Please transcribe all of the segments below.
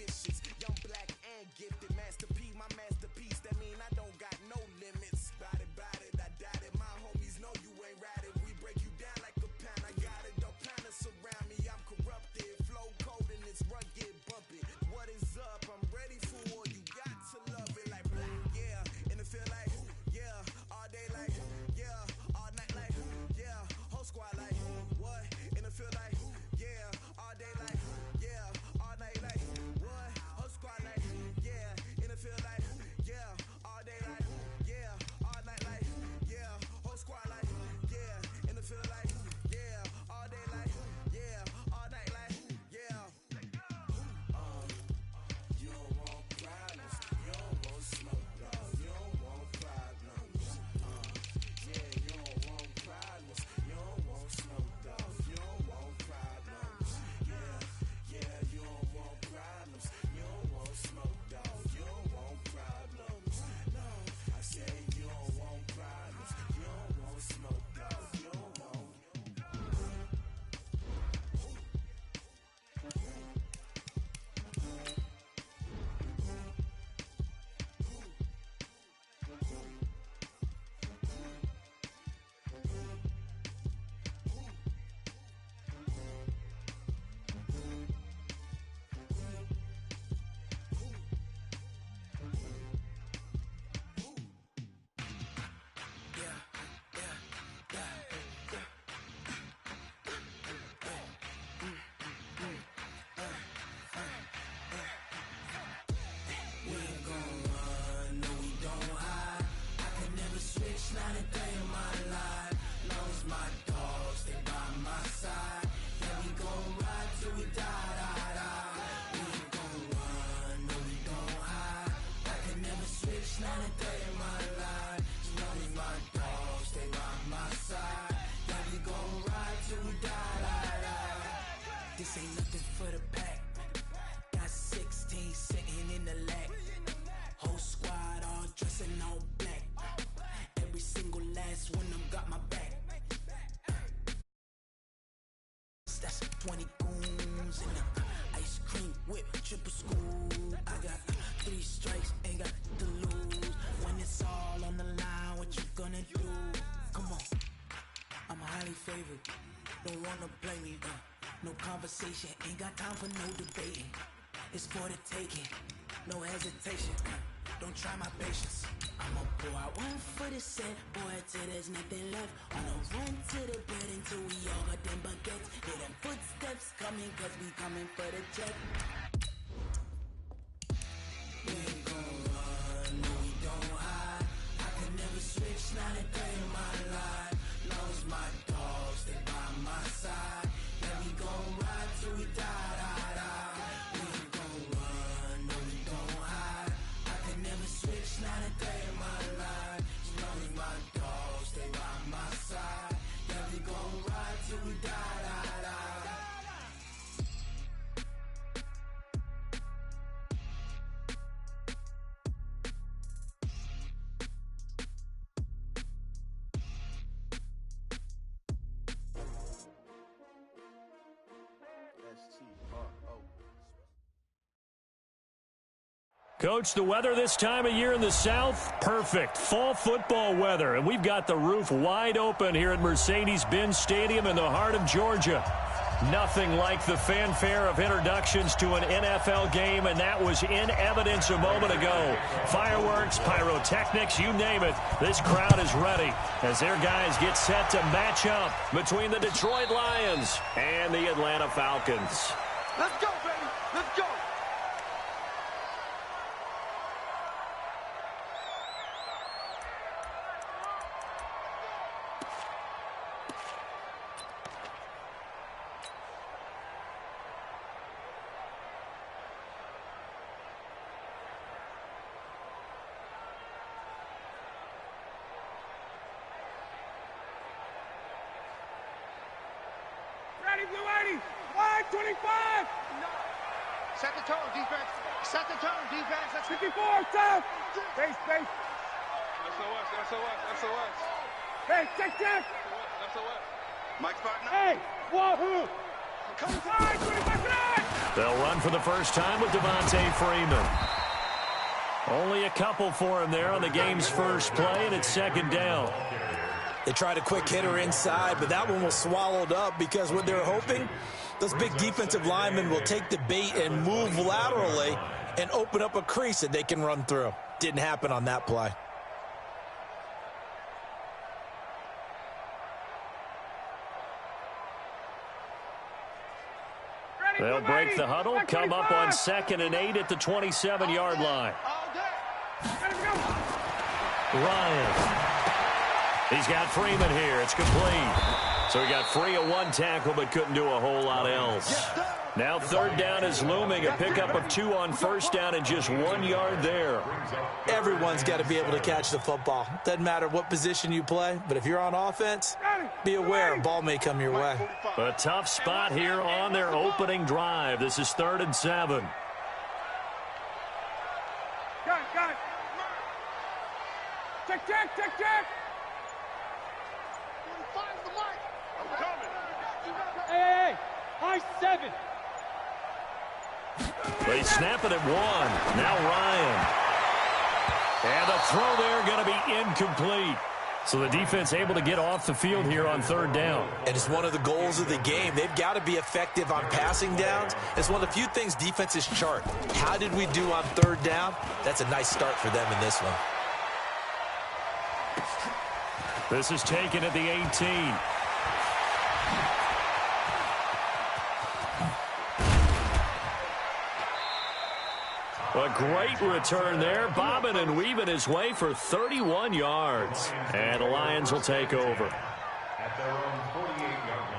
ambitions. Young, black, and gifted. Master P, my masterpiece. That mean I don't got no limits. Bout it, I doubt it. My homies know you ain't ratted. We break you down like a pound. I got it. Don't plan to surround me. I'm corrupted. Flow cold and it's rugged, bumpy. What is up? I'm ready for war. You got to love it like, yeah. And it feel like, yeah. All day like, yeah. All night like, yeah. Whole squad like, what? And it feel like, yeah. All day like, yeah. All night like, what? Whole squad like, yeah. And it feel like, yeah. All day like, yeah. All night like, yeah. Whole squad like, yeah. And it feel like, yeah. All day like, yeah. All night like, yeah. You don't want problems. You don't want smoke, dog. You don't want problems. Yeah, you don't want problems. You don't want smoke, dog. You don't want problems. Yeah, you don't want problems. You don't want smoke, dog. You don't want problems. No, I say you don't want problems. You don't want smoke, dog. You don't want. We ain't gon' run, no we don't hide. I can never switch, not a day in my life. Long as my dogs, they by my side. Yeah, we gon' ride till we die, die, die. We ain't gon' run, no we don't hide. I can never switch, not a day in my life. As long as my dogs, they by my side. Yeah, we gon' ride till we die, die, die. This ain't nothing for the pack. Got 16 sitting in the lag. Whole squad all dressing all black. Every single last one of them got my back. That's 20 goons in the ice cream whip, triple school. I got 3 strikes, ain't got to lose. When it's all on the line, what you gonna do? Come on, I'm highly favored. Don't wanna blame me, no conversation, ain't got time for no debating. It's for the taking, no hesitation. Don't try my patience. I'ma pour out one for the set, boy, till there's nothing left. On a run to the bed until we all got them baguettes. Hear them footsteps coming, cause we coming for the check. We ain't gon' run, no we don't hide. I can never switch, not a day in my life. Long as my dogs, they by my side. Yeah, we gon' ride till we die, die, die. We ain't gon' run, no we don't hide. I can never switch, not a day in my life. As long as my dogs, they by my side. Yeah, we gon' ride till we die, die, die. Coach, the weather this time of year in the South, perfect. Fall football weather, and we've got the roof wide open here at Mercedes-Benz Stadium in the heart of Georgia. Nothing like the fanfare of introductions to an NFL game, and that was in evidence a moment ago. Fireworks, pyrotechnics, you name it. This crowd is ready as their guys get set to match up between the Detroit Lions and the Atlanta Falcons. Let's go, baby. Let's go. Blue 80, wide 25. Set the tone, defense. Set the tone, defense. That's 54, south. Base. SOS. Hey, check. SOS. Mike's partner. Hey, wahoo. Come on, 25 tonight. They'll run for the first time with Devontae Freeman. Only a couple for him there on the game's first play, and it's second down. They tried a quick hitter inside, but that one was swallowed up because what they're hoping, those big defensive linemen will take the bait and move laterally and open up a crease that they can run through. Didn't happen on that play. They'll break the huddle, come up on 2nd and 8 at the 27-yard line. Ryan. He's got Freeman here. It's complete. So he got free of one tackle but couldn't do a whole lot else. Now 3rd down is looming. A pickup of 2 on 1st down and just 1 yard there. Everyone's got to be able to catch the football. Doesn't matter what position you play, but if you're on offense, be aware a ball may come your way. A tough spot here on their opening drive. This is 3rd and 7. Got it. Check. Hey, high 7. They snap it at 1. Now Ryan. And the throw there going to be incomplete. So the defense able to get off the field here on 3rd down. And it's one of the goals of the game. They've got to be effective on passing downs. It's one of the few things defenses chart. How did we do on 3rd down? That's a nice start for them in this one. This is taken at the 18. A great return there, bobbing and weaving his way for 31 yards. And the Lions will take over. At their own 48-yard line.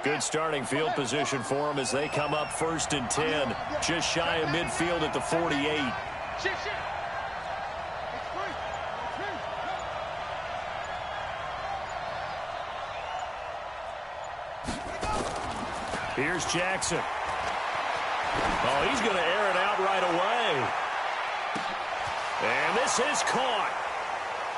Good starting field position for them as they come up 1st and 10. Just shy of midfield at the 48. Here's Jackson. Oh, he's going to air it out right away. And this is caught.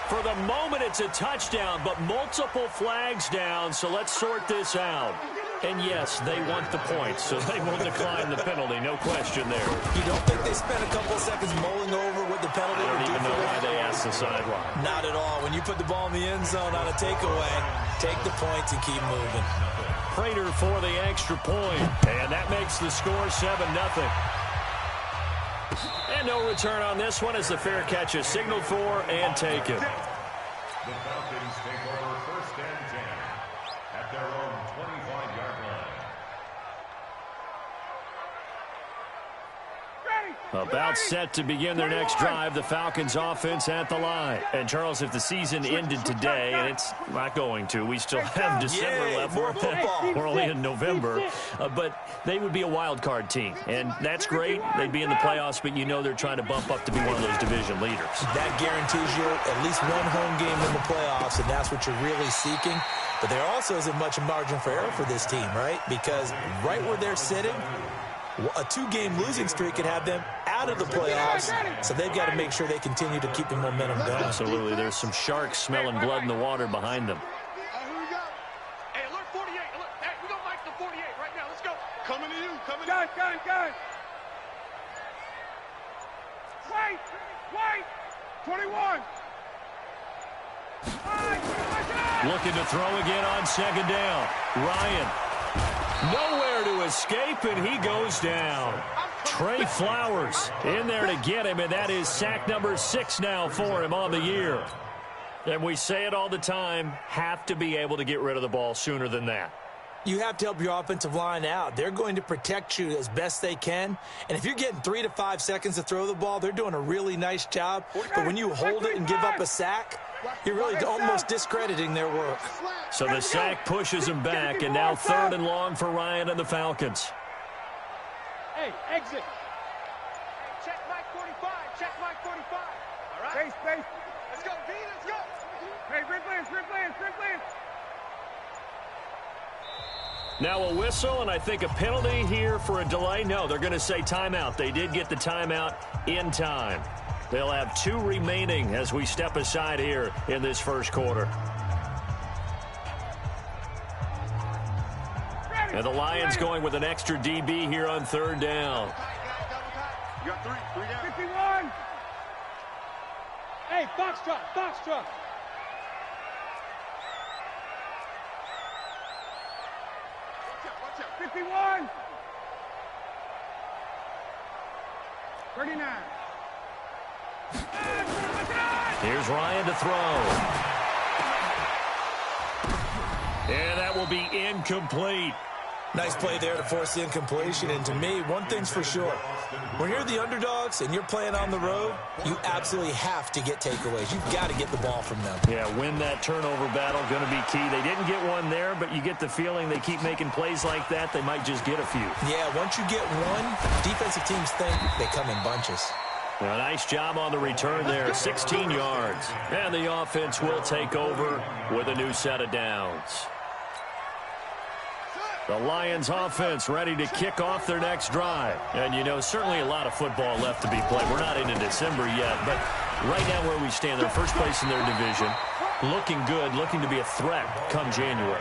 For the moment, it's a touchdown, but multiple flags down, so let's sort this out. And yes, they want the points, so they will decline the penalty, no question there. You don't think they spent a couple of seconds mulling over what the penalty I would don't do even know for why them? they asked the sideline. Not at all. When you put the ball in the end zone on a takeaway, take the points and keep moving. Prater for the extra point, and that makes the score 7-0. And no return on this one as the fair catch is signaled for and taken. The Falcons take over 1st and 10 at their own 25-yard line. About set to begin their next drive, the Falcons offense at the line. And Charles, if the season ended today, and it's not going to, we still have December left. We're only in November. But they would be a wild card team. And that's great. They'd be in the playoffs, but you know they're trying to bump up to be one of those division leaders. That guarantees you at least one home game in the playoffs, and that's what you're really seeking. But there also isn't much margin for error for this team, right? Because right where they're sitting, a 2-game losing streak could have them out of the playoffs, so they've got to make sure they continue to keep the momentum going. Absolutely. There's some sharks smelling blood in the water behind them. Here we go. Hey, alert 48. Alert. Hey, we don't like the 48 right now. Let's go. Coming to you. Coming to you. Got it. Wait. 21. Looking to throw again on 2nd down. Ryan. Nowhere to escape, and he goes down. Trey Flowers in there to get him, and that is sack number 6 now for him on the year. And we say it all the time, have to be able to get rid of the ball sooner than that. You have to help your offensive line out. They're going to protect you as best they can. And if you're getting 3 to 5 seconds to throw the ball, they're doing a really nice job. But when you hold it and give up a sack, you're really almost discrediting their work. So the sack pushes him back, and now 3rd and long for Ryan and the Falcons. Hey, exit. Check Mike 45. Check Mike 45. All right. Space. Let's go, B. Let's go. Hey, red lance, red lance, red lance. Now a whistle, and I think a penalty here for a delay. No, they're going to say timeout. They did get the timeout in time. They'll have 2 remaining as we step aside here in this first quarter. And the Lions going with an extra DB here on 3rd down. You got 3 down. 51. Hey, foxtrot, foxtrot. Watch out. 51. 39. Here's Ryan to throw. And that will be incomplete. Nice play there to force the incompletion. And to me, one thing's for sure. When you're the underdogs and you're playing on the road, you absolutely have to get takeaways. You've got to get the ball from them. Yeah, win that turnover battle, going to be key. They didn't get one there, but you get the feeling they keep making plays like that, they might just get a few. Yeah, once you get one, defensive teams think they come in bunches. Well, nice job on the return there, 16 yards. And the offense will take over with a new set of downs. The Lions offense ready to kick off their next drive. And, you know, certainly a lot of football left to be played. We're not into December yet, but right now where we stand, they're first place in their division. Looking good, looking to be a threat come January.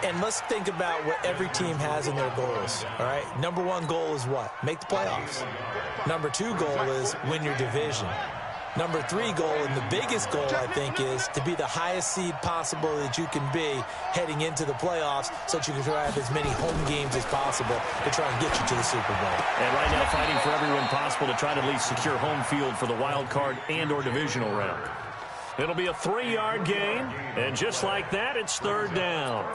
And let's think about what every team has in their goals, all right? Number 1 goal is what? Make the playoffs. Number 2 goal is win your division. Number 3 goal, and the biggest goal, I think, is to be the highest seed possible that you can be heading into the playoffs so that you can have as many home games as possible to try and get you to the Super Bowl. And right now fighting for everyone possible to try to at least secure home field for the wild card and or divisional round. It'll be a 3-yard gain, and just like that, it's 3rd down.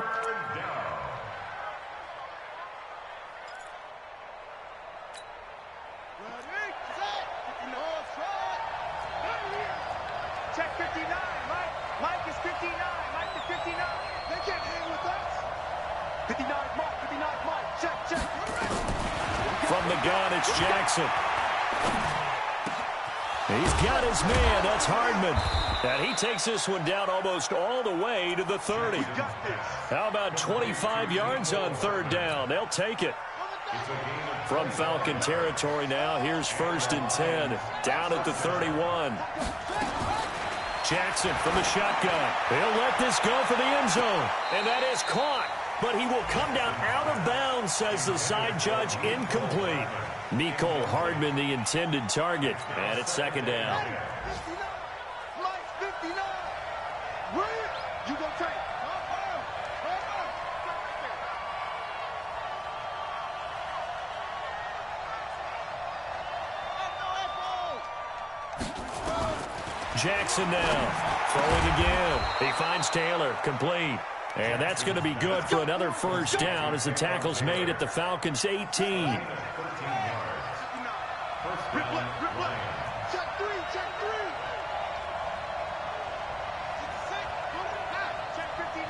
Check 59, Mike. Mike is 59. Mike is 59. They can't hang with us. 59, Mike. 59, Mike. Check. From the gun, it's Jackson. He's got his man. That's Hardman. And he takes this one down almost all the way to the 30. How about 25 yards on 3rd down? They'll take it. From Falcon territory now, here's 1st and 10. Down at the 31. Jackson from the shotgun. He'll let this go for the end zone. And that is caught. But he will come down out of bounds, says the side judge. Incomplete. Mecole Hardman, the intended target. And it's 2nd down. Mike 59. Where? You gonna take it. Jackson now. Throwing again. He finds Taylor. Complete. And that's going to be good for another 1st down as the tackle's made at the Falcons' 18. Rip left. Check 3. Check 59.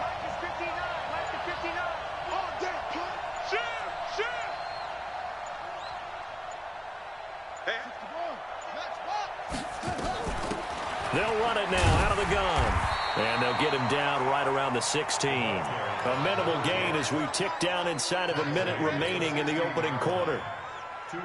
Mike is 59. Mike is 59. Oh, damn, punt. Share. Hey. They'll run it now out of the gun. And they'll get him down right around the 16. A minimal gain as we tick down inside of a minute remaining in the opening quarter.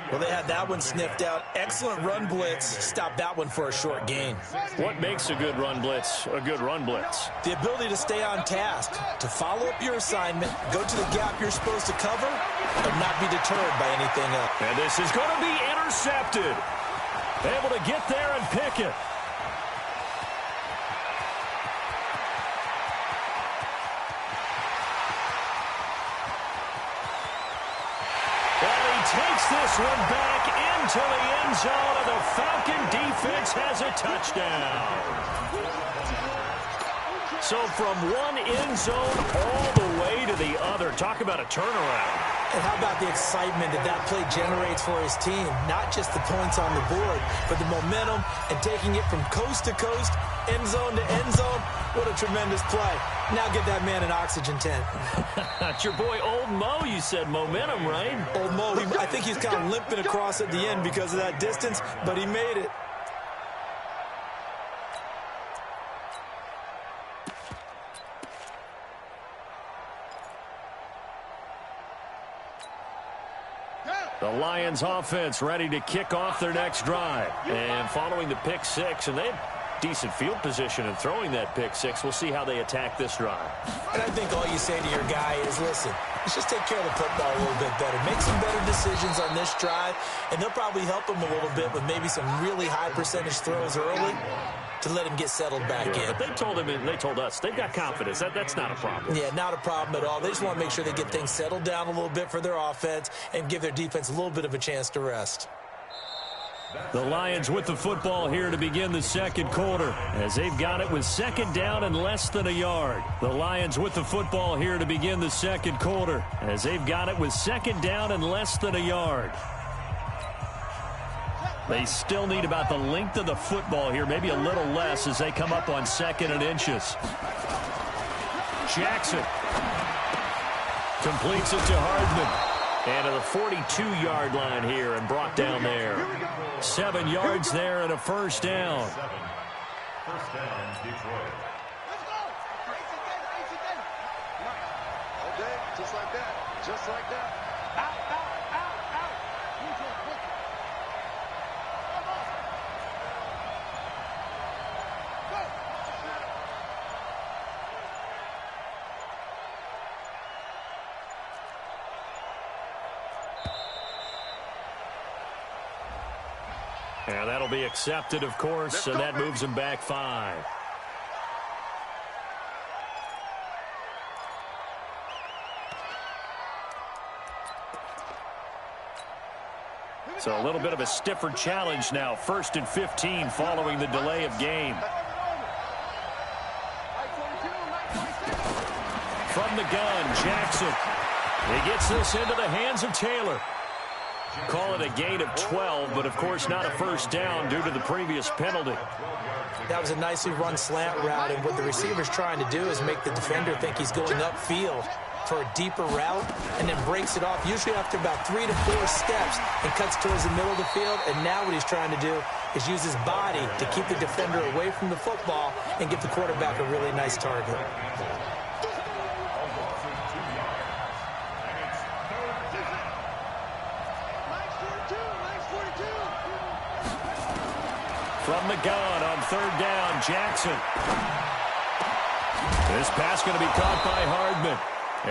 Well, they had that one sniffed out. Excellent run blitz. Stopped that one for a short gain. What makes a good run blitz a good run blitz? The ability to stay on task, to follow up your assignment, go to the gap you're supposed to cover, and not be deterred by anything else. And this is going to be intercepted. Able to get there and pick it. Takes this one back into the end zone, and the Falcon defense has a touchdown. So from one end zone all the way to the other. Talk about a turnaround. And how about the excitement that play generates for his team? Not just the points on the board, but the momentum and taking it from coast to coast, end zone to end zone. What a tremendous play. Now get that man an oxygen tent. That's your boy Old Mo. You said momentum, right? Old Mo, I think he's kind of limping across at the end because of that distance, but he made it. The Lions offense ready to kick off their next drive. And following the pick six, and they had decent field position in throwing that pick six. We'll see how they attack this drive. And I think all you say to your guy is, listen, let's just take care of the football a little bit better. Make some better decisions on this drive, and they'll probably help him a little bit with maybe some really high percentage throws early to let him get settled back in. But they told him, and they told us, they've got confidence. That's not a problem. Yeah, not a problem at all. They just want to make sure they get things settled down a little bit for their offense and give their defense a little bit of a chance to rest. The Lions with the football here to begin the second quarter as they've got it with second down and less than a yard. The Lions with the football here to begin the second quarter as they've got it with second down and less than a yard. They still need about the length of the football here, maybe a little less as they come up on second and inches. Jackson completes it to Hardman. And to the 42-yard line here and brought down there. 7 yards there and a first down. First down, Detroit. Let's go! Race again! All day, just like that. Just like that. Out! And that'll be accepted, of course, and that moves him back 5. So a little bit of a stiffer challenge now. 1st and 15 following the delay of game. From the gun, Jackson. He gets this into the hands of Taylor. Call it a gain of 12, but of course not a first down due to the previous penalty. That was a nicely run slant route, and what the receiver's trying to do is make the defender think he's going upfield for a deeper route and then breaks it off, usually after about 3 to 4 steps, and cuts towards the middle of the field. And now what he's trying to do is use his body to keep the defender away from the football and get the quarterback a really nice target. From the gun on 3rd down, Jackson. This pass going to be caught by Hardman.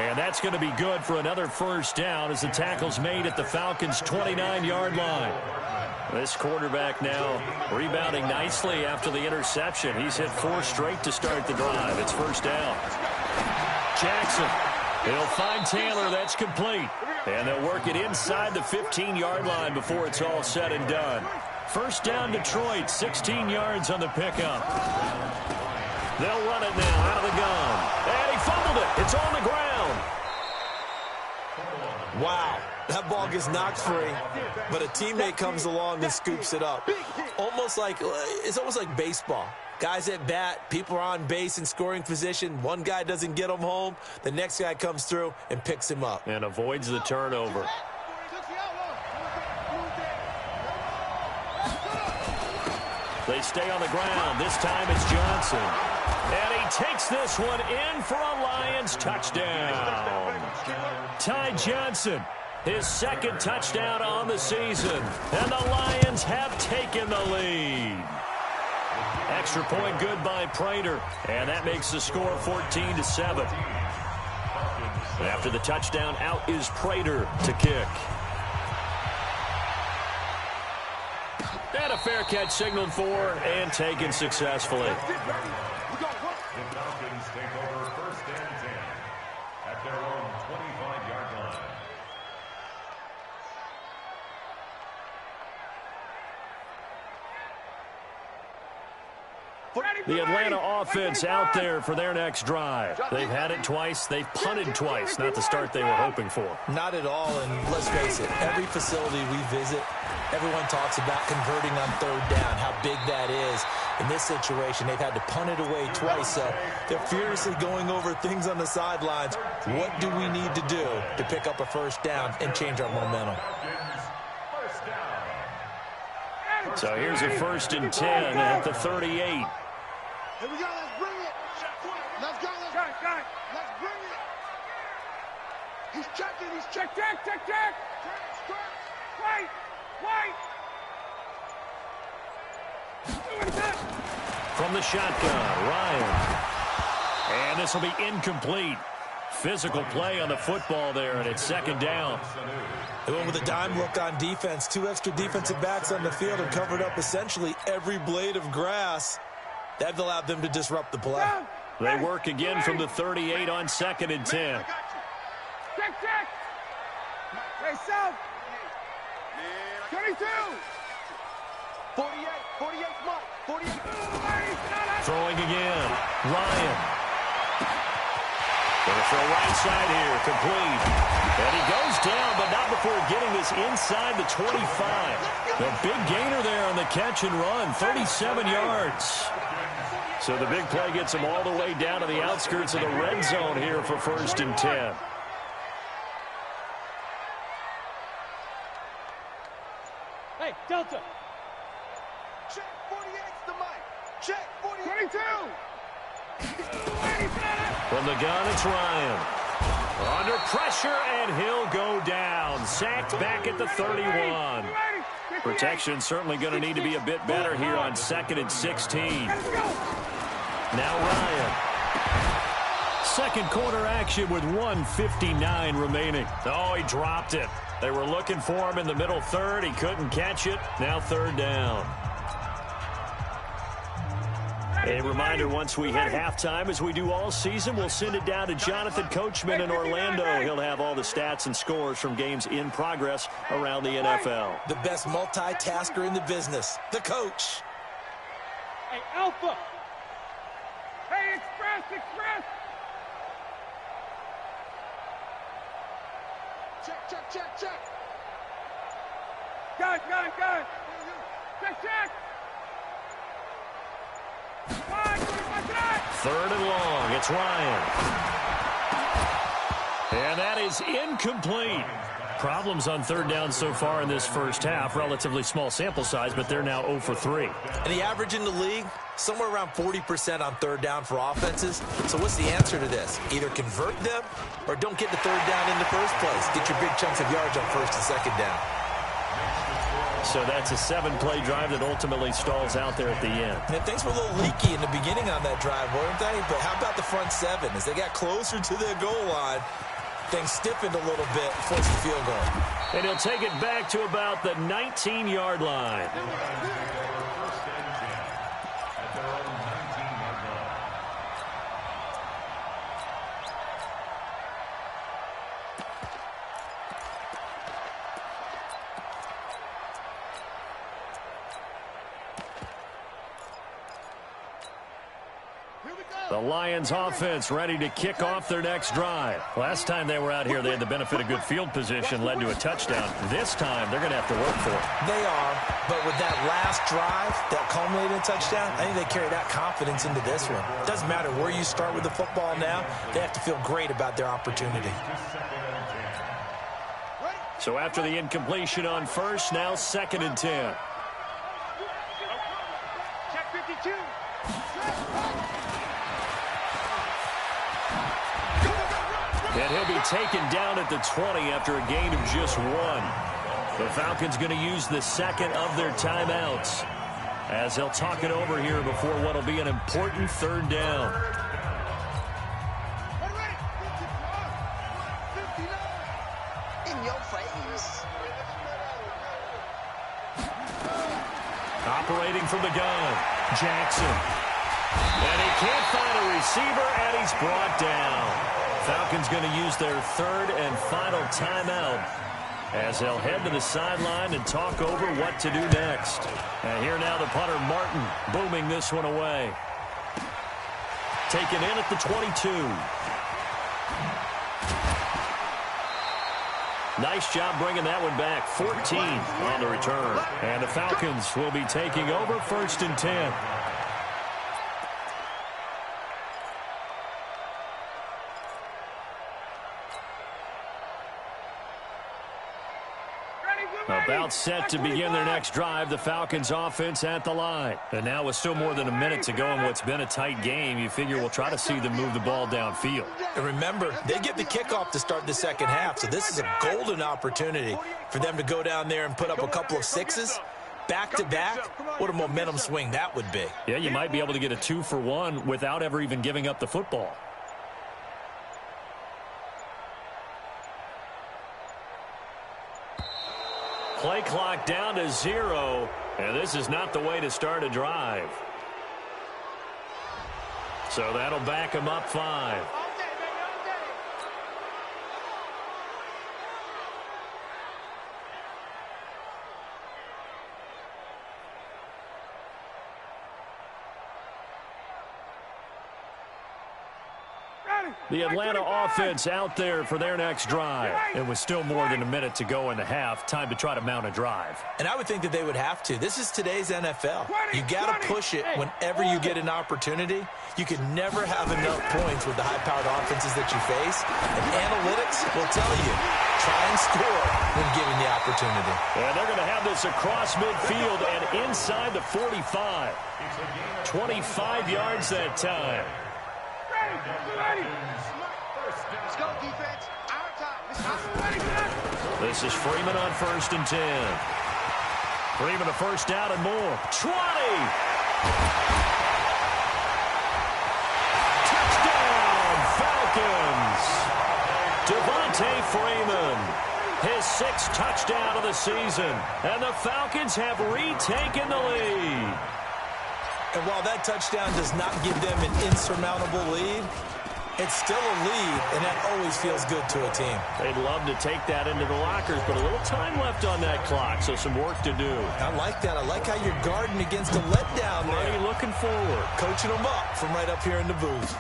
And that's going to be good for another first down as the tackle's made at the Falcons' 29-yard line. This quarterback now rebounding nicely after the interception. He's hit 4 straight to start the drive. It's first down. Jackson. He'll find Taylor. That's complete. And they'll work it inside the 15-yard line before it's all said and done. First down, Detroit, 16 yards on the pickup. They'll run it now out of the gun. And he fumbled it. It's on the ground. Wow, that ball gets knocked free, but a teammate comes along and scoops it up. It's almost like baseball. Guys at bat, people are on base in scoring position. One guy doesn't get him home. The next guy comes through and picks him up. And avoids the turnover. They stay on the ground. This time it's Johnson. And he takes this one in for a Lions touchdown. Ty Johnson, his 2nd touchdown on the season. And the Lions have taken the lead. Extra point good by Prater. And that makes the score 14-7. After the touchdown, out is Prater to kick. And a fair catch signaled for and taken successfully. The Falcons take over 1st and 10 at their own 25-yard line. The Atlanta offense out there for their next drive. They've had it twice. They've punted twice. Not the start they were hoping for. Not at all, and let's face it, every facility we visit, everyone talks about converting on 3rd down, how big that is. In this situation, they've had to punt it away twice, so they're furiously going over things on the sidelines. What do we need to do to pick up a first down and change our momentum? So here's a 1st and 10 at the 38. Here we go, let's bring it. Let's go, let's bring it. He's checking, check. Wait! From the shotgun, Ryan. And this will be incomplete. Physical play on the football there, and it's second down. They went with a dime look on defense. 2 extra defensive backs on the field and covered up essentially every blade of grass. That allowed them to disrupt the play. They work again from the 38 on 2nd and 10. Check! Hey, South! 22! 48, Mike, 48. Throwing again, Ryan. Gonna throw right side here, complete. And he goes down, but not before getting this inside the 25. The big gainer there on the catch and run, 37 yards. So the big play gets him all the way down to the outskirts of the red zone here for 1st and 10. Hey, Delta! Check, 48's the Mike. Check, 48. 22! From the gun, it's Ryan. Under pressure, and he'll go down. Sacked back at the 31. Protection certainly going to need to be a bit better here on 2nd and 16. Now Ryan. Second quarter action with 1:59 remaining. Oh, he dropped it. They were looking for him in the middle third. He couldn't catch it. Now 3rd down. A reminder, once we hit halftime, as we do all season, we'll send it down to Jonathan Coachman in Orlando. He'll have all the stats and scores from games in progress around the NFL. The best multitasker in the business, the coach. Hey, Alpha! Hey, Express! Check. Got it! Check! 3rd and long. It's Ryan. And that is incomplete. Problems on 3rd down so far in this first half. Relatively small sample size, but they're now 0 for 3. And the average in the league, somewhere around 40% on 3rd down for offenses. So what's the answer to this? Either convert them or don't get the 3rd down in the first place. Get your big chunks of yards on 1st and 2nd down. So that's a 7-play drive that ultimately stalls out there at the end. And things were a little leaky in the beginning on that drive, weren't they? But how about the front 7? As they got closer to their goal line, things stiffened a little bit, forced the field goal. And he'll take it back to about the 19-yard line. The Lions offense ready to kick off their next drive. Last time they were out here, they had the benefit of good field position, led to a touchdown. This time, they're going to have to work for it. They are, but with that last drive that culminated in a touchdown, I think they carry that confidence into this one. It doesn't matter where you start with the football now. They have to feel great about their opportunity. So after the incompletion on 1st, now 2nd and 10. Check 52! And he'll be taken down at the 20 after a gain of just 1. The Falcons going to use the 2nd of their timeouts as they'll talk it over here before what will be an important 3rd down. In your face. Operating from the gun, Jackson. And he can't find a receiver, and he's brought down. Falcons going to use their 3rd and final timeout as they'll head to the sideline and talk over what to do next. And here now the punter, Martin, booming this one away. Taken in at the 22. Nice job bringing that one back. 14 on the return. And the Falcons will be taking over 1st and 10. Ready, go! About set to begin their next drive, the Falcons offense at the line. And now with still more than a minute to go in what's been a tight game, you figure we'll try to see them move the ball downfield. And remember, they get the kickoff to start the second half, so this is a golden opportunity for them to go down there and put up a couple of sixes. Back-to-back, what a momentum swing that would be. Yeah, you might be able to get a 2-for-1 without ever even giving up the football. Play clock down to 0, and this is not the way to start a drive. So that'll back them up 5. The Atlanta offense out there for their next drive. And with still more than a minute to go in the half, time to try to mount a drive. And I would think that they would have to. This is today's NFL. You got to push it whenever you get an opportunity. You can never have enough points with the high-powered offenses that you face. And analytics will tell you, try and score when given the opportunity. And they're going to have this across midfield and inside the 45. 25 yards that time. Let's go, defense. Our time. This is Freeman on 1st and 10. Freeman a first down and more. 20! Touchdown, Falcons! Devontae Freeman, his 6th touchdown of the season. And the Falcons have retaken the lead. And while that touchdown does not give them an insurmountable lead, it's still a lead, and that always feels good to a team. They'd love to take that into the lockers, but a little time left on that clock, so some work to do. I like that. I like how you're guarding against a letdown there. Already looking forward. Coaching them up from right up here in the booth.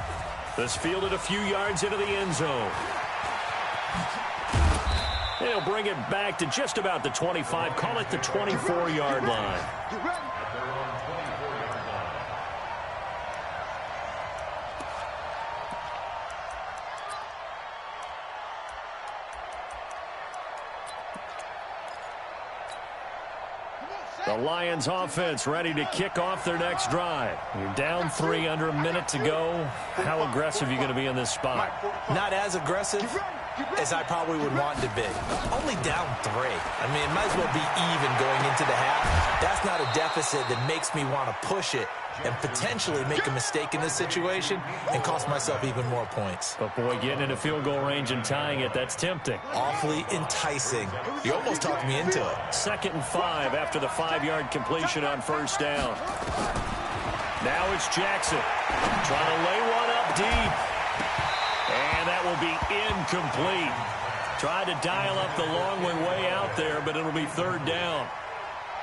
This fielded a few yards into the end zone. They'll bring it back to just about the 25. Call it the 24-yard line. The Lions offense ready to kick off their next drive. You're down 3, under a minute to go. How aggressive are you going to be in this spot? Not as aggressive as I probably would want to be. Only down 3. I mean, it might as well be even going into the half. That's not a deficit that makes me want to push it and potentially make a mistake in this situation and cost myself even more points. But, boy, getting into field goal range and tying it, that's tempting. Awfully enticing. You almost talked me into it. 2nd and 5 after the 5-yard completion on 1st down. Now it's Jackson trying to lay one up deep. And that will be incomplete. Tried to dial up the long one way out there, but it'll be 3rd down.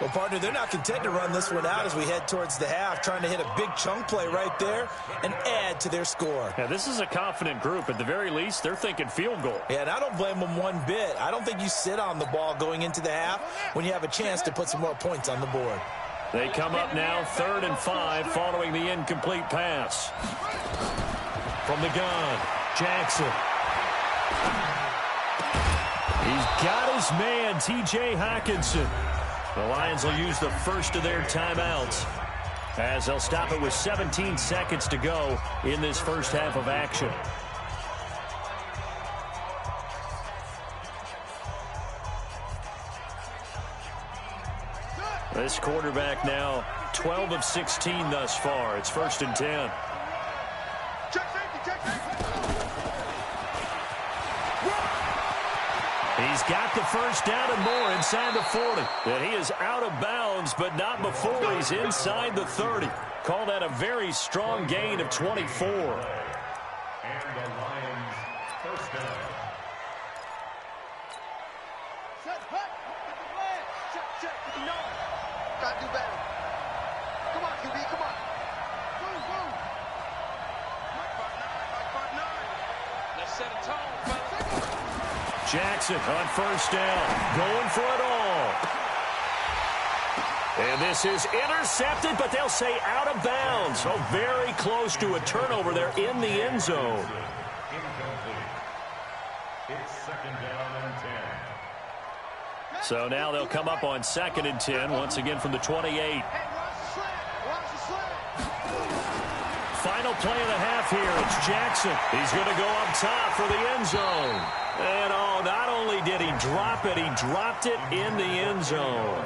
Well, partner, they're not content to run this one out as we head towards the half, trying to hit a big chunk play right there and add to their score. Yeah, this is a confident group. At the very least, they're thinking field goal. Yeah, and I don't blame them one bit. I don't think you sit on the ball going into the half when you have a chance to put some more points on the board. They come up now 3rd and 5 following the incomplete pass. From the gun, Jackson. He's got his man, T.J. Hawkinson. The Lions will use the first of their timeouts as they'll stop it with 17 seconds to go in this first half of action. This quarterback now 12 of 16 thus far. It's 1st and 10. He's got the first down and more inside the 40. And he is out of bounds, but not before he's inside the 30. Call that a very strong gain of 24. And the Lions first down. Check. Gotta do better. Come on, QB, come on. Move. Mike 5'9". Let's set a tone, fellas. Jackson on 1st down, going for it all. And this is intercepted, but they'll say out of bounds. So very close to a turnover there in the end zone. Incomplete. It's 2nd down and 10. So now they'll come up on 2nd and 10, once again from the 28. Final play of the half here. It's Jackson. He's going to go up top for the end zone. And, oh, not only did he drop it, he dropped it in the end zone.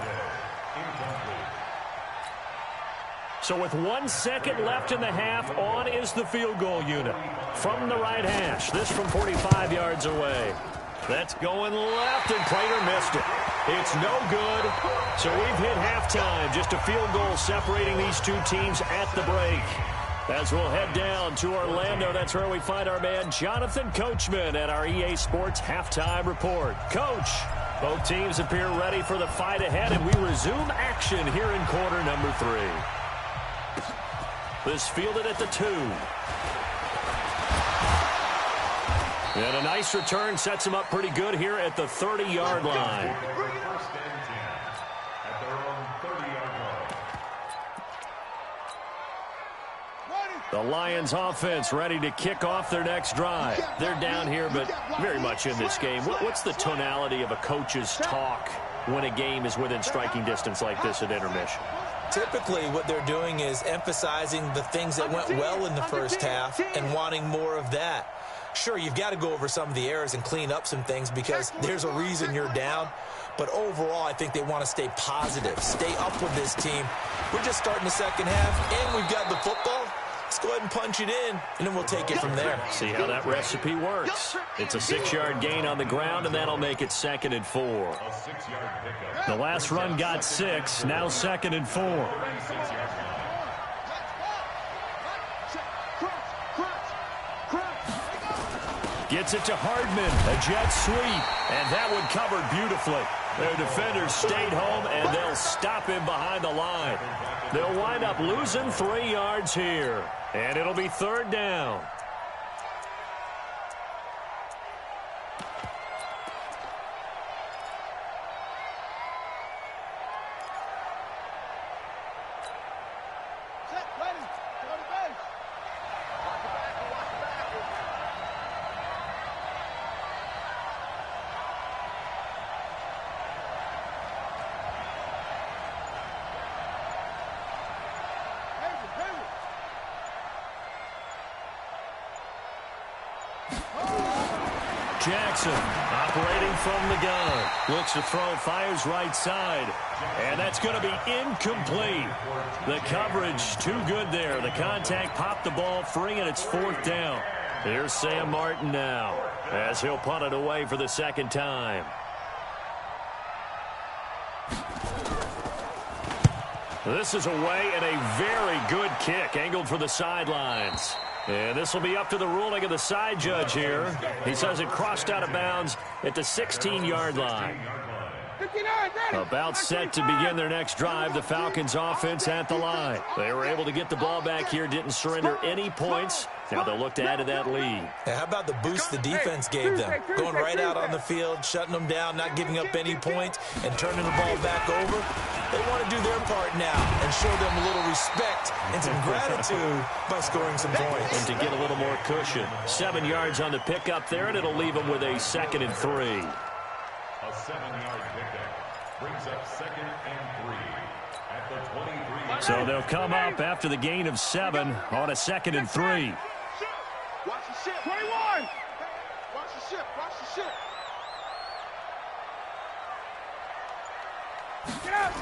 So with 1 second left in the half, on is the field goal unit. From the right hash, this from 45 yards away. That's going left, and Prater missed it. It's no good. So we've hit halftime. Just a field goal separating these two teams at the break. As we'll head down to Orlando, that's where we find our man Jonathan Coachman at our EA Sports Halftime Report. Coach, both teams appear ready for the fight ahead, and we resume action here in quarter number 3. This fielded at the 2. And a nice return sets him up pretty good here at the 30-yard line. First and 10 at their own 30-yard line. The Lions offense ready to kick off their next drive. They're down here, but very much in this game. What's the tonality of a coach's talk when a game is within striking distance like this at intermission? Typically, what they're doing is emphasizing the things that went well in the first half and wanting more of that. Sure, you've got to go over some of the errors and clean up some things because there's a reason you're down. But overall, I think they want to stay positive, stay up with this team. We're just starting the second half, and we've got the football. Let's go ahead and punch it in, and then we'll take it from there. See how that recipe works. It's a 6-yard gain on the ground, and that'll make it 2nd and 4. A 6-yard pickup. The last run got 6, now 2nd and 4. Gets it to Hardman, a jet sweep, and that one covered beautifully. Their defenders stayed home, and they'll stop him behind the line. They'll wind up losing 3 yards here, and it'll be 3rd down. Jackson operating from the gun. Looks to throw, fires right side. And that's going to be incomplete. The coverage too good there. The contact popped the ball free, and it's 4th down. Here's Sam Martin now as he'll punt it away for the 2nd time. This is away, and a very good kick angled for the sidelines. And this will be up to the ruling of the side judge here. He says it crossed out of bounds at the 16-yard line. About set to begin their next drive, the Falcons offense at the line. They were able to get the ball back here, didn't surrender any points. Now they'll look to add to that lead. Hey, how about the boost the defense gave them? Going right out on the field, shutting them down, not giving up any points, and turning the ball back over. They want to do their part now and show them a little respect and some gratitude by scoring some points. And to get a little more cushion. 7 yards on the pickup there, and it'll leave them with a 2nd and 3. A 7-yard pickup brings up 2nd and 3 at the 23. So they'll come up after the gain of 7 on a 2nd and 3. Watch the ship. 21. Watch the ship. Watch the ship. Get out.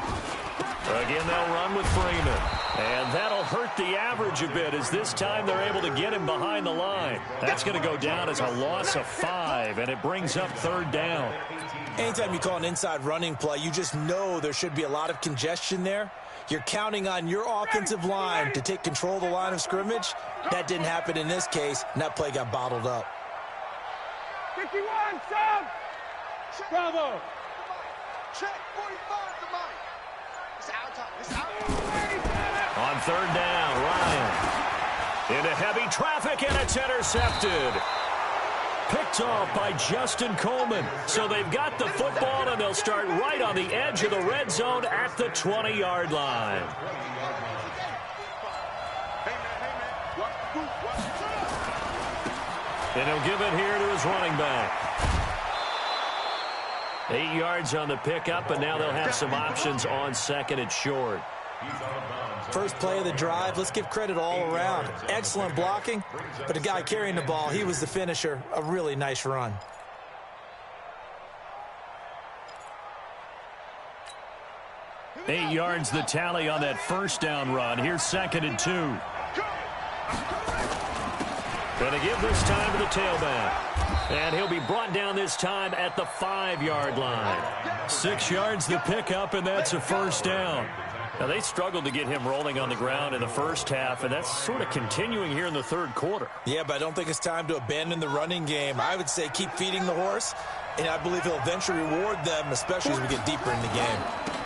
Again, they'll run with Freeman. And that'll hurt the average a bit as this time they're able to get him behind the line. That's going to go down as a loss of 5, and it brings up 3rd down. Anytime you call an inside running play, you just know there should be a lot of congestion there. You're counting on your offensive line to take control of the line of scrimmage. That didn't happen in this case, and that play got bottled up. 51, sub! Bravo! Check 45 to Mike. It's out time. It's out. On 3rd down, Ryan. Into heavy traffic, and it's intercepted. Picked off by Justin Coleman. So they've got the football, and they'll start right on the edge of the red zone at the 20-yard line. And he'll give it here to his running back. 8 yards on the pickup, and now they'll have some options on second and short. First play of the drive, let's give credit all around. Excellent blocking, but the guy carrying the ball, he was the finisher. A really nice run. Eight yards the tally on that first down run. Here's second and 2. Going to give this time to the tailback. And he'll be brought down this time at the 5-yard line. 6 yards the pickup, and that's a first down. Now, they struggled to get him rolling on the ground in the first half, and that's sort of continuing here in the third quarter. Yeah, but I don't think it's time to abandon the running game. I would say keep feeding the horse, and I believe he'll eventually reward them, especially as we get deeper in the game.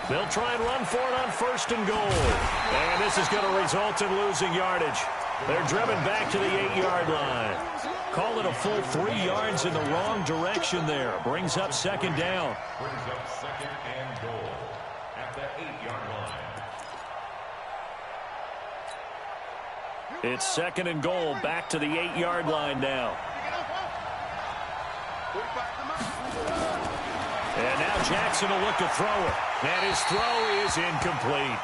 They'll try and run for it on first and goal. And this is going to result in losing yardage. They're driven back to the 8-yard line. Call it a full 3 yards in the wrong direction there. Brings up second down. Brings up second and goal at the 8-yard line. It's second and goal back to the 8-yard line now. And now Jackson will look to throw it. And his throw is incomplete.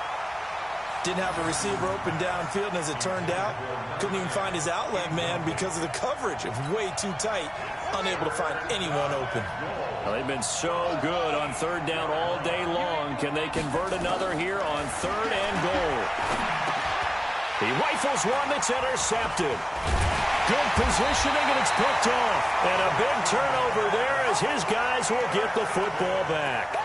Didn't have a receiver open downfield, and as it turned out, couldn't even find his outlet man because of the coverage. It was way too tight, unable to find anyone open. Well, they've been so good on third down all day long. Can they convert another here on third and goal? He rifles one that's intercepted. Good positioning, and it's picked off. And a big turnover there as his guys will get the football back.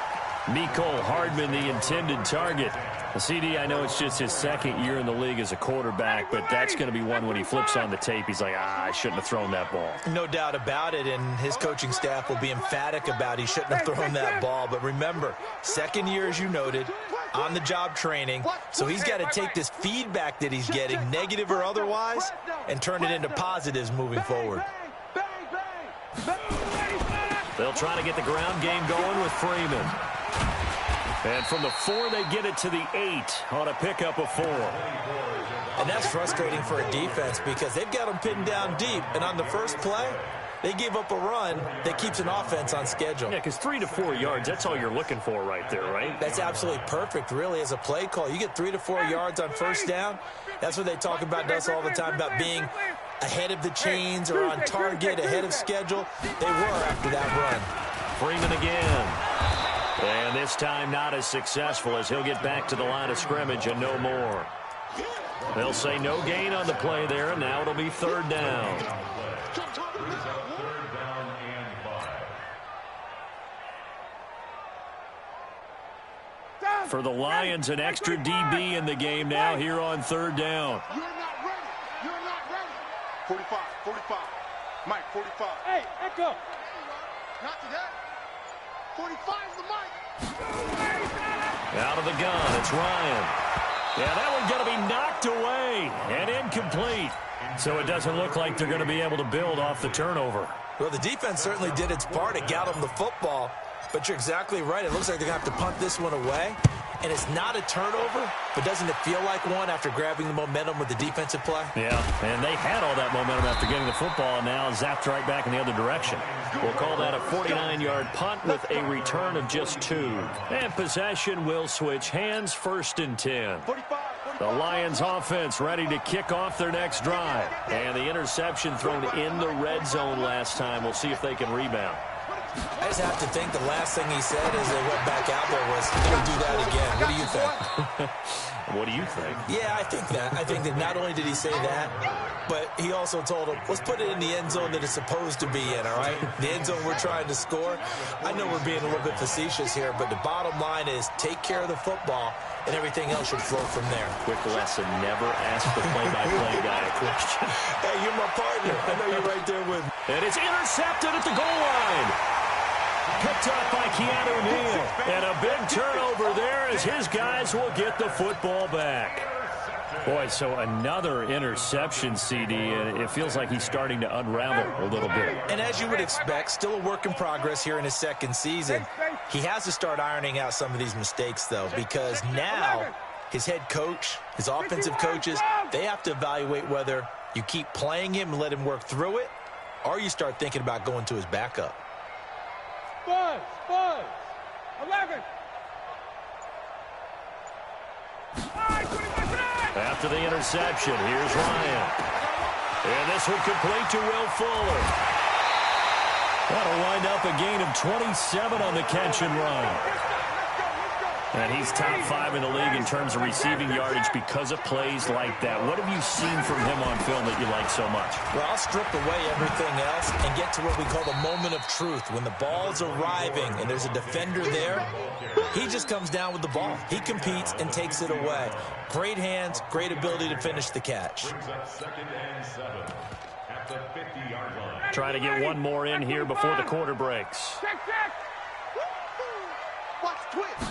Mecole Hardman, the intended target. CD, I know it's just his second year in the league as a quarterback, but that's going to be one when he flips on the tape. He's like, I shouldn't have thrown that ball. No doubt about it, and his coaching staff will be emphatic about he shouldn't have thrown that ball. But remember, second year, as you noted, on-the-job training, so he's got to take this feedback that he's getting, negative or otherwise, and turn it into positives moving forward. They'll try to get the ground game going with Freeman. And from the 4, they get it to the 8 on a pickup of 4. And that's frustrating for a defense because they've got them pinned down deep. And on the first play, they gave up a run that keeps an offense on schedule. Yeah, because 3 to 4 yards, that's all you're looking for right there, right? That's absolutely perfect, really, as a play call. You get 3 to 4 yards on first down. That's what they talk about us all the time, about being ahead of the chains or on target, ahead of schedule. They were after that run. Freeman again. And this time not as successful as he'll get back to the line of scrimmage and no more. They'll say no gain on the play there, and now it'll be third down. For the Lions, an extra DB in the game now here on third down. You're not ready. You're not ready. 45, 45. Mike, 45. Hey, Echo. Not to that. 45's the Mike. Out of the gun, it's Ryan. Yeah, that one's going to be knocked away and incomplete. So it doesn't look like they're going to be able to build off the turnover. Well, the defense certainly did its part. It got them the football. But you're exactly right. It looks like they're going to have to punt this one away. And it's not a turnover, but doesn't it feel like one after grabbing the momentum with the defensive play? Yeah, and they had all that momentum after getting the football, and now zapped right back in the other direction. We'll call that a 49-yard punt with a return of just 2. And possession will switch hands, first and 10. The Lions offense ready to kick off their next drive. And the interception thrown in the red zone last time. We'll see if they can rebound. I just have to think the last thing he said as they went back out there was, he'll do that again. What do you think? What do you think? Yeah, I think that. I think that not only did he say that, but he also told him, let's put it in the end zone that it's supposed to be in, all right? The end zone we're trying to score. I know we're being a little bit facetious here, but the bottom line is take care of the football, and everything else should flow from there. Quick lesson, never ask the play-by-play guy a question. Hey, you're my partner. I know you're right there with me. And it's intercepted at the goal line. Picked up by Keanu Neal. And a big turnover there as his guys will get the football back. Boy, so another interception, CD, and it feels like he's starting to unravel a little bit. And as you would expect, still a work in progress here in his second season. He has to start ironing out some of these mistakes, though, because now his head coach, his offensive coaches, they have to evaluate whether you keep playing him and let him work through it, or you start thinking about going to his backup. Buzz. 11. After the interception, here's Ryan. And this one complete to Will Fuller. That'll wind up a gain of 27 on the catch and run. And he's top 5 in the league in terms of receiving yardage because of plays like that. What have you seen from him on film that you like so much? Well, I'll strip away everything else and get to what we call the moment of truth. When the ball's arriving and there's a defender there, he just comes down with the ball. He competes and takes it away. Great hands, great ability to finish the catch. Trying to get one more in here before the quarter breaks. Check. Watch twitch.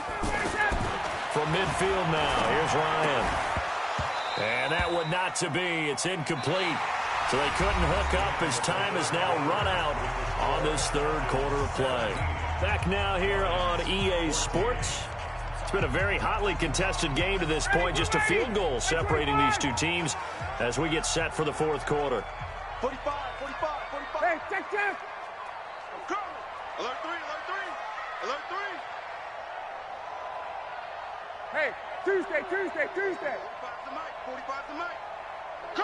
From midfield now, here's Ryan. And that one not to be. It's incomplete. So they couldn't hook up as time is now run out on this third quarter of play. Back now here on EA Sports. It's been a very hotly contested game to this point. Just a field goal separating these two teams as we get set for the fourth quarter. 45. Hey, check. Go. Alert 3. Hey, Tuesday. 45's the mic. Go.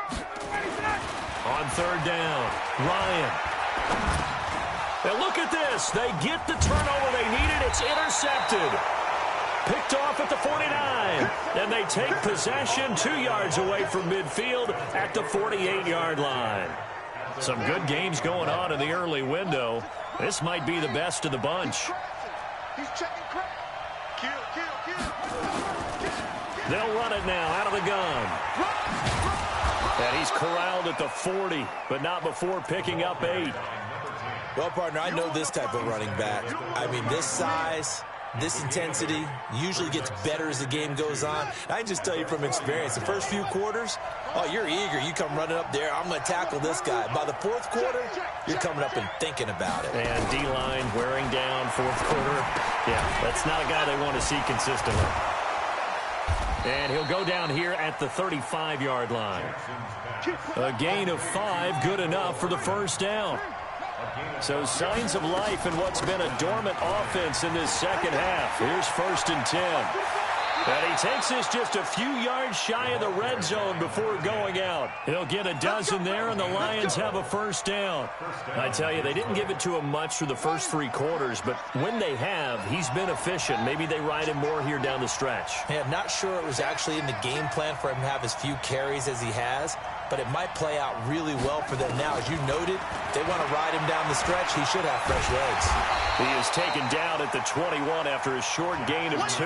On third down, Ryan. Now look at this. They get the turnover they needed. It's intercepted. Picked off at the 49. And they take possession 2 yards away from midfield at the 48-yard line. Some good games going on in the early window. This might be the best of the bunch. He's checking crack. Kill. They'll run it now out of the gun. And he's corralled at the 40, but not before picking up 8. Well, partner, I know this type of running back. I mean, this size, this intensity usually gets better as the game goes on. I can just tell you from experience, the first few quarters, oh, you're eager. You come running up there, I'm going to tackle this guy. By the fourth quarter, you're coming up and thinking about it. And D-line wearing down fourth quarter. Yeah, that's not a guy they want to see consistently. And he'll go down here at the 35-yard line. A gain of 5, good enough for the first down. So signs of life in what's been a dormant offense in this second half. Here's 1st and 10. And he takes this just a few yards shy of the red zone before going out. He'll get a dozen there, and the Lions have a first down. I tell you, they didn't give it to him much through the first 3 quarters, but when they have, he's been efficient. Maybe they ride him more here down the stretch. Yeah, I'm not sure it was actually in the game plan for him to have as few carries as he has, but it might play out really well for them now. As you noted, if they want to ride him down the stretch, he should have fresh legs. He is taken down at the 21 after a short gain of 2.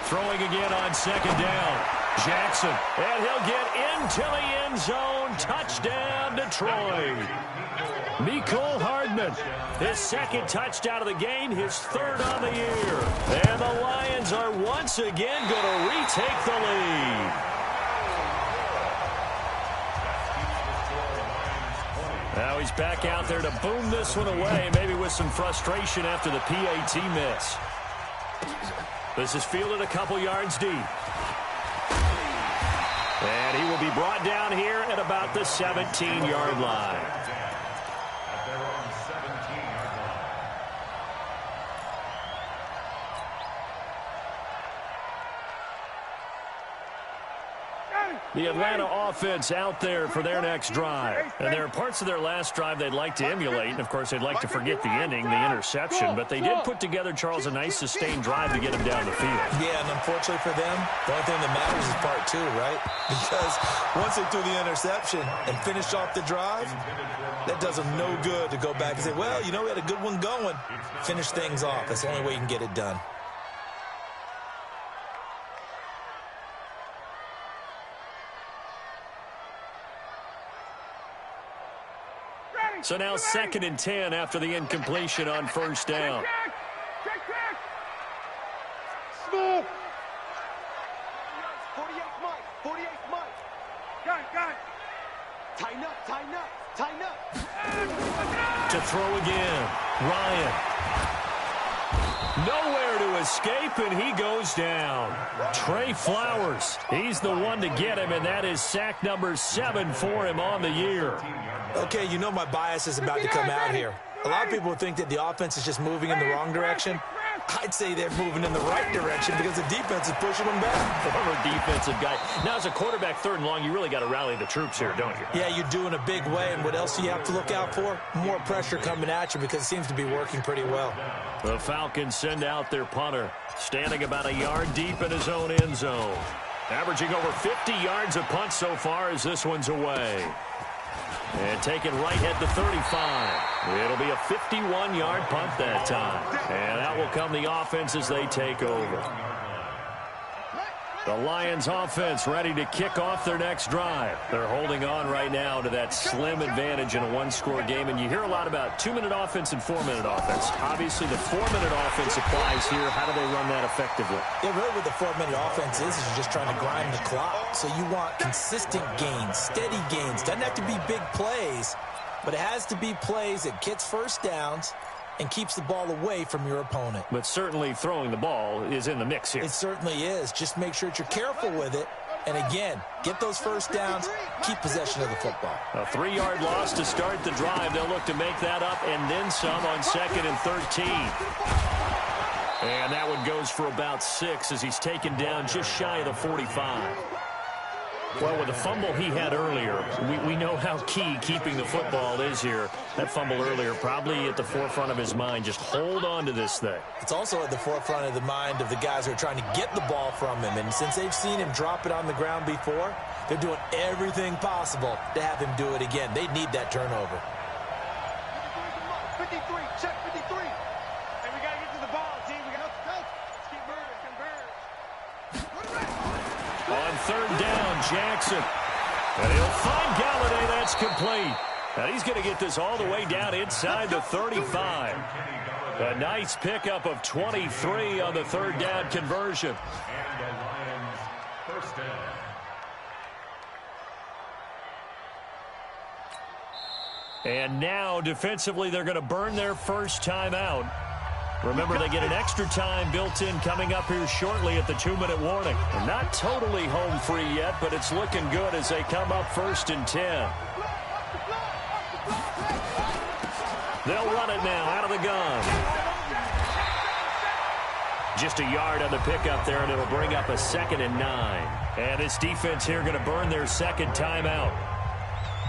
Throwing again on 2nd down. Jackson, and he'll get into the end zone. Touchdown, Detroit. Mecole Hardman, his 2nd touchdown of the game, his 3rd on the year. And the Lions are once again going to retake the lead. Now he's back out there to boom this one away, maybe with some frustration after the PAT miss. This is fielded a couple yards deep. And he will be brought down here at about the 17-yard line. The Atlanta offense out there for their next drive. And there are parts of their last drive they'd like to emulate. And, of course, they'd like to forget the ending, the interception. But they did put together, Charles, a nice sustained drive to get him down the field. Yeah, and unfortunately for them, the only thing that matters is part 2, right? Because once they threw the interception and finished off the drive, that does them no good to go back and say, well, you know, we had a good one going. Finish things off. That's the only way you can get it done. So now 2nd and 10 after the incompletion on 1st down. Check. Smooth. 48 Mike. Got it. Tighten up, tighten up, tighten up. To throw again. Ryan. Nowhere to escape, and he goes down. Trey Flowers, he's the one to get him, and that is sack number 7 for him on the year. Okay, you know my bias is about to come out here. A lot of people think that the offense is just moving in the wrong direction. I'd say they're moving in the right direction because the defense is pushing them back. Former defensive guy. Now, as a quarterback, 3rd and long, you really got to rally the troops here, don't you? Yeah, you do in a big way. And what else do you have to look out for? More pressure coming at you because it seems to be working pretty well. The Falcons send out their punter, standing about a yard deep in his own end zone. Averaging over 50 yards a punt so far as this one's away. And taken right at the 35. It'll be a 51-yard punt that time. And out will come the offense as they take over. The Lions offense ready to kick off their next drive. They're holding on right now to that slim advantage in a one-score game. And you hear a lot about 2-minute offense and 4-minute offense. Obviously, the 4-minute offense applies here. How do they run that effectively? Yeah, really what the 4-minute offense is you're just trying to grind the clock. So you want consistent gains, steady gains. Doesn't have to be big plays, but it has to be plays that gets first downs and keeps the ball away from your opponent. But certainly throwing the ball is in the mix here. It certainly is. Just make sure that you're careful with it. And again, get those first downs, keep possession of the football. A 3-yard loss to start the drive. They'll look to make that up and then some on 2nd and 13. And that one goes for about 6 as he's taken down just shy of the 45. Well, with the fumble he had earlier, we know how key keeping the football is here. That fumble earlier probably at the forefront of his mind. Just hold on to this thing. It's also at the forefront of the mind of the guys who are trying to get the ball from him. And since they've seen him drop it on the ground before, they're doing everything possible to have him do it again. They need that turnover. 53, check 53. And we got to get to the ball, team. We got to keep moving, convert. On 3rd down, Jackson. And he'll find Galladay. That's complete. Now he's going to get this all the way down inside the 35. A nice pickup of 23 on the 3rd down conversion. And the Lions first down. And now, defensively, they're going to burn their first timeout. Remember, they get an extra time built in coming up here shortly at the 2-minute warning. Not totally home free yet, but it's looking good as they come up 1st and 10. They'll run it now out of the gun. Just a yard on the pickup there, and it'll bring up a 2nd and 9. And this defense here going to burn their 2nd timeout.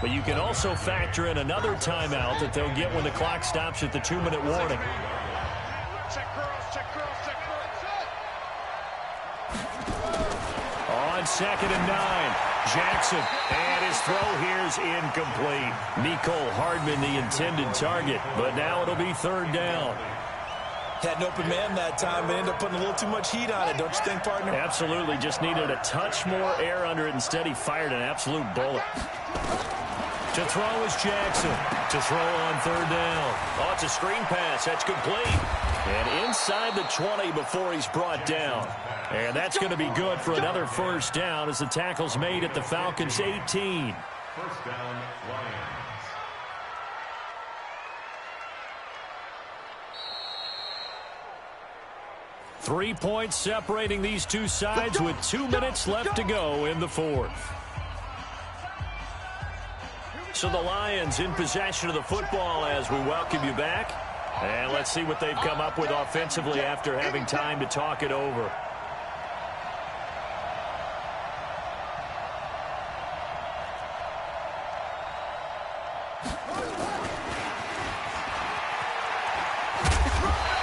But you can also factor in another timeout that they'll get when the clock stops at the 2-minute warning. Check curls, check curls, check curls. On 2nd and 9, Jackson, and his throw here's incomplete. Mecole Hardman, the intended target, but now it'll be 3rd down. Had an open man that time, but ended up putting a little too much heat on it, don't you think, partner? Absolutely, just needed a touch more air under it. Instead, he fired an absolute bullet. To throw is Jackson. To throw on 3rd down. Oh, it's a screen pass. That's complete. And inside the 20 before he's brought down. And that's going to be good for another 1st down as the tackle's made at the Falcons' 18. First down, Lions. Three points separating these two sides with 2 minutes left to go in the 4th. So the Lions in possession of the football as we welcome you back. And let's see what they've come up with offensively after having time to talk it over.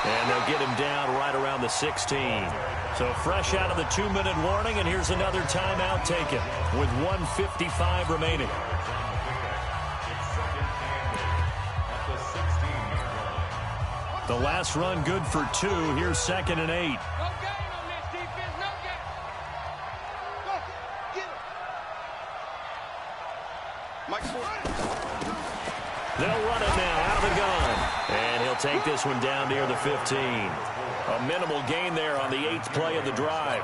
And they'll get him down right around the 16. So fresh out of the 2-minute warning, and here's another timeout taken with 1:55 remaining. The last run good for 2. Here's 2nd and 8. No gain on this defense, no gain. Go, get it. Mike Ford. They'll run it now out of the gun. And he'll take this one down near the 15. A minimal gain there on the 8th play of the drive.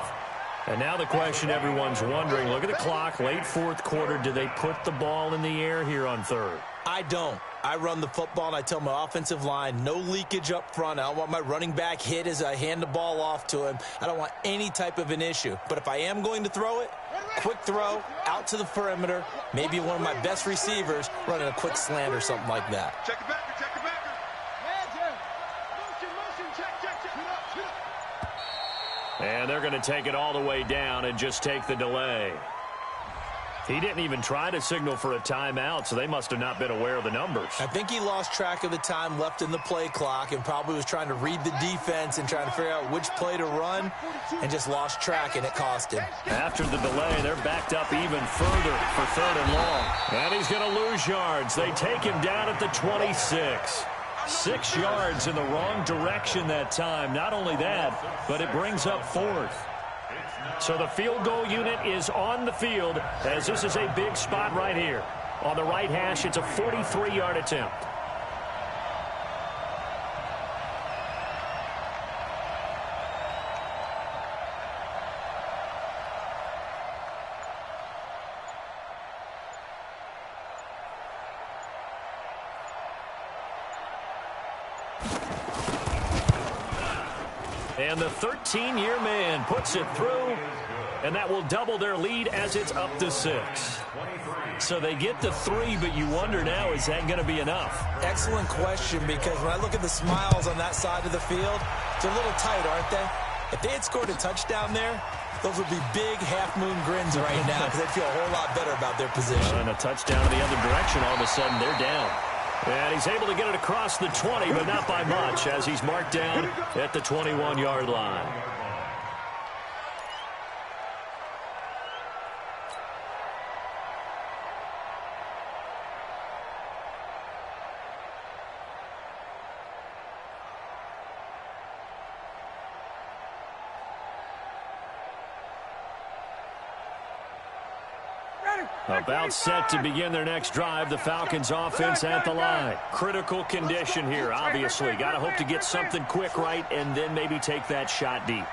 And now the question everyone's wondering, look at the clock, late fourth quarter, do they put the ball in the air here on third? I don't. I run the football, and I tell my offensive line, no leakage up front. I don't want my running back hit as I hand the ball off to him. I don't want any type of an issue. But if I am going to throw it, quick throw, out to the perimeter, maybe one of my best receivers running a quick slant or something like that. Check it back. Check it back. And they're going to take it all the way down and just take the delay. He didn't even try to signal for a timeout, so they must have not been aware of the numbers. I think he lost track of the time left in the play clock and probably was trying to read the defense and trying to figure out which play to run and just lost track, and it cost him. After the delay, they're backed up even further for third and long. And he's going to lose yards. They take him down at the 26. 6 yards in the wrong direction that time. Not only that, but it brings up fourth. So the field goal unit is on the field as this is a big spot right here. On the right hash, it's a 43-yard attempt. And the 13-year man puts it through, and that will double their lead as it's up to 6. So they get to 3, but you wonder now, is that going to be enough? Excellent question, because when I look at the smiles on that side of the field, they're a little tight, aren't they? If they had scored a touchdown there, those would be big half-moon grins right now because they'd feel a whole lot better about their position. And a touchdown in the other direction, all of a sudden they're down. And he's able to get it across the 20, but not by much, as he's marked down at the 21-yard line. About set to begin their next drive, the Falcons offense at the line. Critical condition here, obviously. Got to hope to get something quick right and then maybe take that shot deep.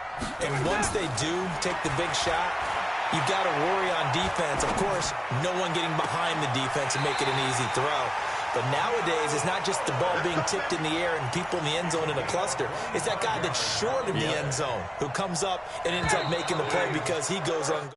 And once they do take the big shot, you've got to worry on defense. Of course, no one getting behind the defense and making an easy throw. But nowadays, it's not just the ball being tipped in the air and people in the end zone in a cluster. It's that guy that's short of the end zone who comes up and ends up making the play because he goes on.